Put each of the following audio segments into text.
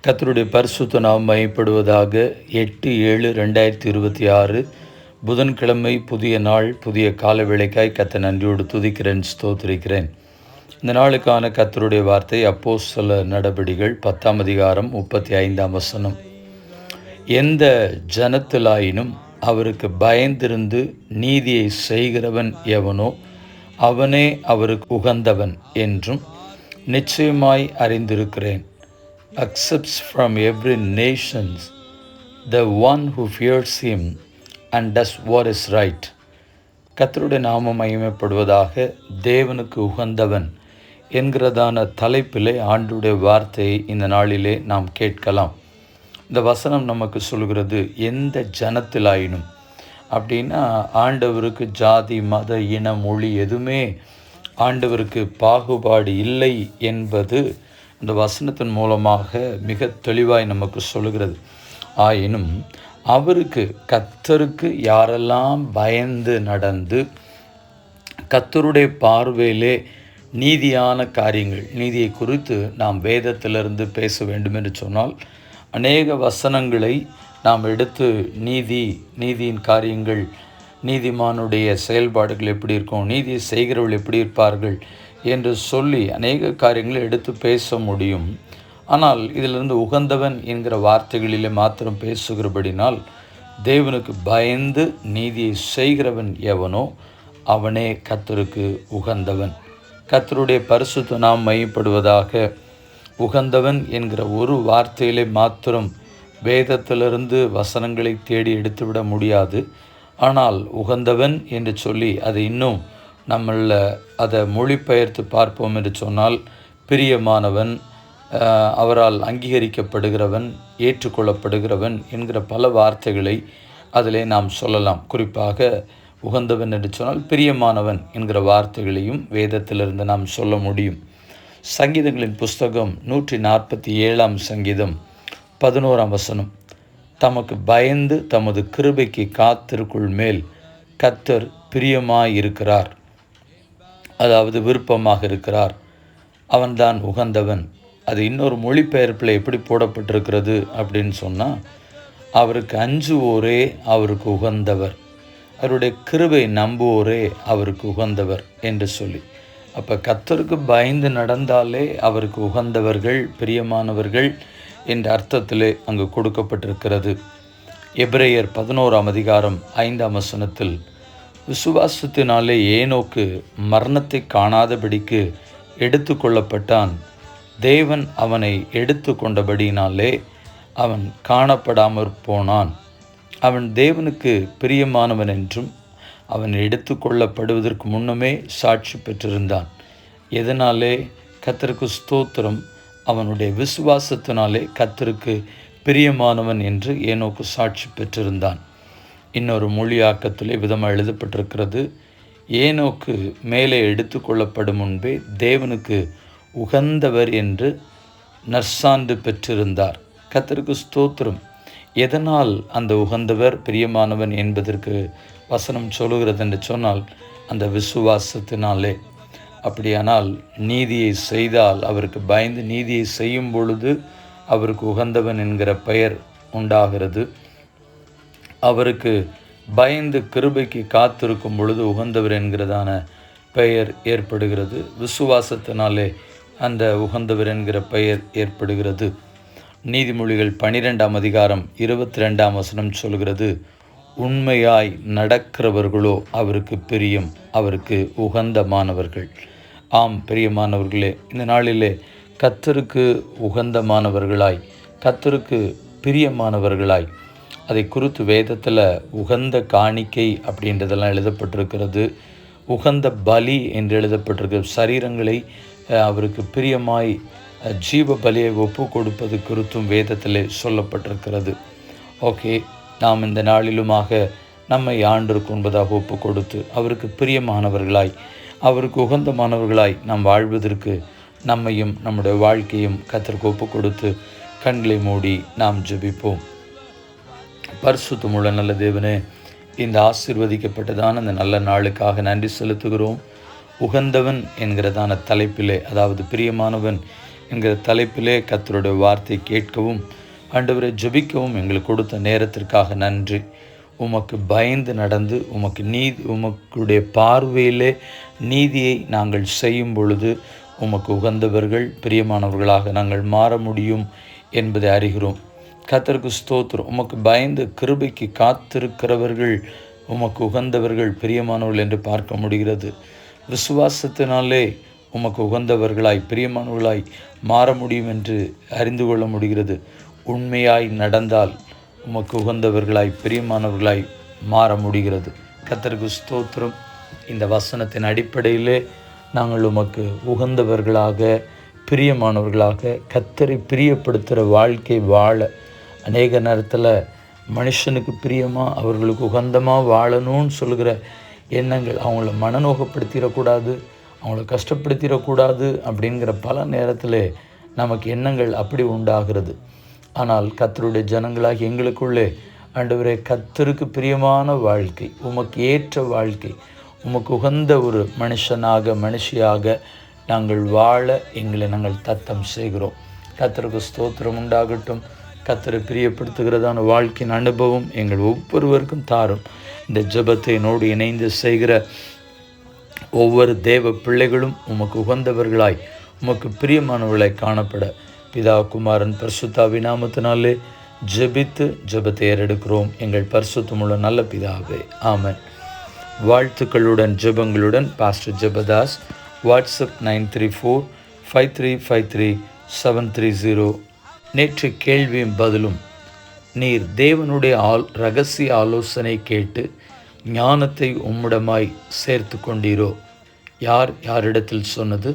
கர்த்தருடைய பரிசுத்த நாமம் மகிமைப்படுவதாக. 8/7/2026 புதன்கிழமை, புதிய நாள், புதிய கால வேளைக்காய் கர்த்தரை நன்றியோடு துதிக்கிறேன், ஸ்தோத்திரிக்கிறேன். இந்த நாளுக்கான கர்த்தருடைய வார்த்தை அப்போஸ்தலர் நடபடிகள் 10ஆம் அதிகாரம் 35ஆம் வசனம். எந்த ஜனத்திலாயினும் அவருக்கு பயந்திருந்து நீதியை செய்கிறவன் எவனோ அவனே அவருக்கு உகந்தவன் என்றும் நிச்சயமாய் அறிந்திருக்கிறேன். Accepts from every nation the one who fears him and does what is right. கர்த்தருடைய நாமம் மகிமைப்படுவதாக. தேவனுக்கு உகந்தவன் என்கிறதான தலைப்பிலே ஆண்டவருடைய வார்த்தையை இந்த நாளிலே நாம் கேட்கலாம். இந்த வசனம் நமக்கு சொல்கிறது, எந்த ஜனத்திலாயினும் அப்படின்னா ஆண்டவருக்கு ஜாதி, மத, இன, மொழி எதுவுமே ஆண்டவருக்கு பாகுபாடு இல்லை என்பது இந்த வசனத்தின் மூலமாக மிக தெளிவாய் நமக்கு சொல்கிறது. ஆயினும் அவருக்கு, கர்த்தருக்கு யாரெல்லாம் பயந்து நடந்து கர்த்தருடைய பார்வையிலே நீதியான காரியங்கள், நீதியை குறித்து நாம் வேதத்திலிருந்து பேச வேண்டும் என்று சொன்னால் அநேக வசனங்களை நாம் எடுத்து நீதியின் காரியங்கள், நீதிமானுடைய செயல்பாடுகள் எப்படி இருக்கும், நீதியை செய்கிறவர்கள் எப்படி இருப்பார்கள் என்று சொல்லி அநேக காரியங்களை எடுத்து பேச முடியும். ஆனால் இதிலிருந்து உகந்தவன் என்கிற வார்த்தைகளிலே மாத்திரம் பேசுகிறபடினால், தேவனுக்கு பயந்து நீதியை செய்கிறவன் எவனோ அவனே கர்த்தருக்கு உகந்தவன். கர்த்தருடைய பரிசுத்த நாமம் மகிமைப்படுவதாக. உகந்தவன் என்கிற ஒரு வார்த்தையிலே மாத்திரம் வேதத்திலிருந்து வசனங்களை தேடி எடுத்துவிட முடியாது. ஆனால் உகந்தவன் என்று சொல்லி அதை இன்னும் நம்மள அதை மொழிபெயர்த்து பார்ப்போம் என்று சொன்னால், பிரியமானவன், அவரால் அங்கீகரிக்கப்படுகிறவன், ஏற்றுக்கொள்ளப்படுகிறவன் என்கிற பல வார்த்தைகளை அதிலே நாம் சொல்லலாம். குறிப்பாக உகந்தவன் என்று சொன்னால் பிரியமானவன் என்கிற வார்த்தைகளையும் வேதத்திலிருந்து நாம் சொல்ல முடியும். சங்கீதங்களின் புஸ்தகம் 147ஆம் சங்கீதம் 11ஆம் வசனம். தமக்கு பயந்து தமது கிருபைக்கு காத்திருக்குள் மேல் கர்த்தர் பிரியமாயிருக்கிறார், அதாவது விருப்பமாக இருக்கிறார், அவன்தான் உகந்தவன். அது இன்னொரு மொழிபெயர்ப்பில் எப்படி போடப்பட்டிருக்கிறது அப்படின்னு சொன்னால், அவருக்கு அஞ்சுவோரே அவருக்கு உகந்தவர், அவருடைய கிருபை நம்புவோரே அவருக்கு உகந்தவர் என்று சொல்லி. அப்போ கர்த்தருக்கு பயந்து நடந்தாலே அவருக்கு உகந்தவர்கள், பிரியமானவர்கள் என்ற அர்த்தத்திலே அங்கு கொடுக்கப்பட்டிருக்கிறது. எபிரேயர் 11ஆம் அதிகாரம் 5ஆம் வசனத்தில், விசுவாசத்தினாலே ஏனோக்கு மரணத்தை காணாதபடிக்கு எடுத்து கொள்ளப்பட்டான், தேவன் அவனை எடுத்து கொண்டபடியினாலே அவன் காணப்படாமற் போனான். அவன் தேவனுக்கு பிரியமானவன் என்றும் அவன் எடுத்து கொள்ளப்படுவதற்கு முன்னமே சாட்சி பெற்றிருந்தான். எதனாலே? கர்த்தருக்கு ஸ்தோத்திரம், அவனுடைய விசுவாசத்தினாலே கர்த்தருக்கு பிரியமானவன் என்று ஏனோக்கு சாட்சி பெற்றிருந்தான். இன்னொரு மொழியாக்கத்திலே விதமாக எழுதப்பட்டிருக்கிறது, ஏனோக்கு மேலே எடுத்து கொள்ளப்படும் முன்பே தேவனுக்கு உகந்தவர் என்று நற்சான்று பெற்றிருந்தார். கர்த்தருக்கு ஸ்தோத்திரம். எதனால் அந்த உகந்தவர், பிரியமானவன் என்பதற்கு வசனம் சொல்லுகிறது என்று சொன்னால், அந்த விசுவாசத்தினாலே. அப்படியானால் நீதியை செய்தால், அவருக்கு பயந்து நீதியை செய்யும் பொழுது அவருக்கு உகந்தவன் என்கிற பெயர் உண்டாகிறது. அவருக்கு பயந்து கிருபைக்கு காத்திருக்கும் பொழுது உகந்தவர் என்கிறதான பெயர் ஏற்படுகிறது. விசுவாசத்தினாலே அந்த உகந்தவர் என்கிற பெயர் ஏற்படுகிறது. நீதிமொழிகள் 12ஆம் அதிகாரம் 22ஆம் வசனம் சொல்கிறது, உண்மையாய் நடக்கிறவர்களோ அவருக்கு பிரியம், அவருக்கு உகந்தமானவர்கள். ஆம் பிரியமானவர்களே, இந்த நாளிலே கர்த்தருக்கு உகந்தமானவர்களாய், கர்த்தருக்கு பிரியமானவர்களாய், அதை குறித்து வேதத்தில் உகந்த காணிக்கை அப்படின்றதெல்லாம் எழுதப்பட்டிருக்கிறது. உகந்த பலி என்று எழுதப்பட்டிருக்கிறது. சரீரங்களை அவருக்கு பிரியமாய் ஜீவ பலியை ஒப்பு கொடுப்பது குறித்தும் வேதத்தில் சொல்லப்பட்டிருக்கிறது. ஓகே, நாம் இந்த நாளிலுமாக நம்மை ஆண்டவருக்கு உண்பதாக ஒப்பு கொடுத்து அவருக்கு பிரியமானவர்களாய், அவருக்கு உகந்தமானவர்களாய் நாம் வாழ்வதற்கு நம்மையும் நம்முடைய வாழ்க்கையும் கர்த்தருக்கு ஒப்பு கொடுத்து கண்களை மூடி நாம் ஜெபிப்போம். பரிசுத்தமுள்ள நல்ல தேவனே, இந்த ஆசீர்வதிக்கப்பட்டதான இந்த நல்ல நாளுக்காக நன்றி செலுத்துகிறோம். உகந்தவன் என்கிறதான தலைப்பிலே, அதாவது பிரியமானவன் என்கிற தலைப்பிலே கர்த்தருடைய வார்த்தை கேட்கவும் ஆண்டவரை ஜெபிக்கவும் எங்களுக்கு கொடுத்த நேரத்திற்காக நன்றி. உமக்கு பயந்து நடந்து உமக்குடைய பார்வையிலே நீதியை நாங்கள் செய்யும் பொழுது உமக்கு உகந்தவர்கள் பிரியமானவர்களாக நாங்கள் மாற முடியும் என்பதை அறிகிறோம். கர்த்தருக்கு ஸ்தோத்திரம். உமக்கு பயந்து கிருபைக்கு காத்திருக்கிறவர்கள் உமக்கு உகந்தவர்கள் பிரியமானவர்கள் என்று பார்க்க முடிகிறது. விசுவாசத்தினாலே உமக்கு உகந்தவர்களாய் பிரியமானவர்களாய் மாற முடியும் என்று அறிந்து கொள்ள முடிகிறது. உண்மையாய் நடந்தால் உமக்கு உகந்தவர்களாய் பிரியமானவர்களாய் மாற முடிகிறது. கர்த்தருக்கு ஸ்தோத்திரம். இந்த வசனத்தின் அடிப்படையிலே நாங்கள் உமக்கு உகந்தவர்களாக பிரியமானவர்களாக கர்த்தரை பிரியப்படுத்துகிற வாழ்க்கை வாழ, அநேக நேரத்தில் மனுஷனுக்கு பிரியமாக அவர்களுக்கு உகந்தமாக வாழணும்னு சொல்கிற எண்ணங்கள் அவங்கள மனநோகப்படுத்திடக்கூடாது, அவங்கள கஷ்டப்படுத்திடக்கூடாது அப்படிங்கிற பல நேரத்தில் நமக்கு எண்ணங்கள் அப்படி உண்டாகிறது. ஆனால் கர்த்தருடைய ஜனங்களாகி எங்களுக்குள்ளே ஆண்டவரே கர்த்தருக்கு பிரியமான வாழ்க்கை, உமக்கு ஏற்ற வாழ்க்கை, உமக்கு உகந்த ஒரு மனுஷியாக நாங்கள் வாழ எங்களை நாங்கள் தத்தம் செய்கிறோம். கர்த்தருக்கு ஸ்தோத்திரம் உண்டாகட்டும். கர்த்தரை பிரியப்படுத்துகிறதான வாழ்க்கையின் அனுபவம் எங்கள் ஒவ்வொருவருக்கும் தாரும். இந்த ஜெபத்தை என்னோடு இணைந்து செய்கிற ஒவ்வொரு தேவ பிள்ளைகளும் உமக்கு உகந்தவர்களாய் உமக்கு பிரியமானவர்களாய் காணப்பட பிதா குமாரன் பரிசுத்தாவின் நாமத்தினாலே ஜெபித்து ஜெபத்தை ஏறெடுக்கிறோம் எங்கள் பரிசுத்தமுள்ள நல்ல பிதாவே, ஆமென். வாழ்த்துக்களுடன் ஜெபங்களுடன் பாஸ்டர் ஜெபதாஸ். வாட்ஸ்அப் 9345353730. நேற்று கேள்வியும் பதிலும். நீர் தேவனுடைய இரகசிய ஆலோசனை கேட்டு ஞானத்தை உம்மிடமாய் சேர்த்து கொண்டீரோ? யார் யாரிடத்தில் சொன்னது?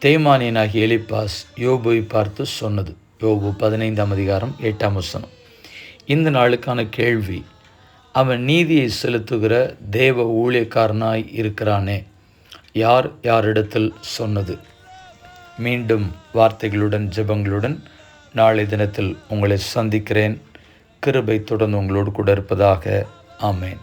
தேமானியனாகிய எலிப்பாஸ் யோபுவை பார்த்து சொன்னது. யோபு 15:8. இந்த நாளுக்கான கேள்வி, அவன் நீதியை செலுத்துகிற தேவ ஊழியக்காரனாய் இருக்கிறானே, யார் யாரிடத்தில் சொன்னது? மீண்டும் வார்த்தைகளுடன் ஜெபங்களுடன் நாளை தினத்தில் உங்களை சந்திக்கிறேன். கிருபை தொடர்ந்து உங்களோடு கூட இருப்பதாக. ஆமென்.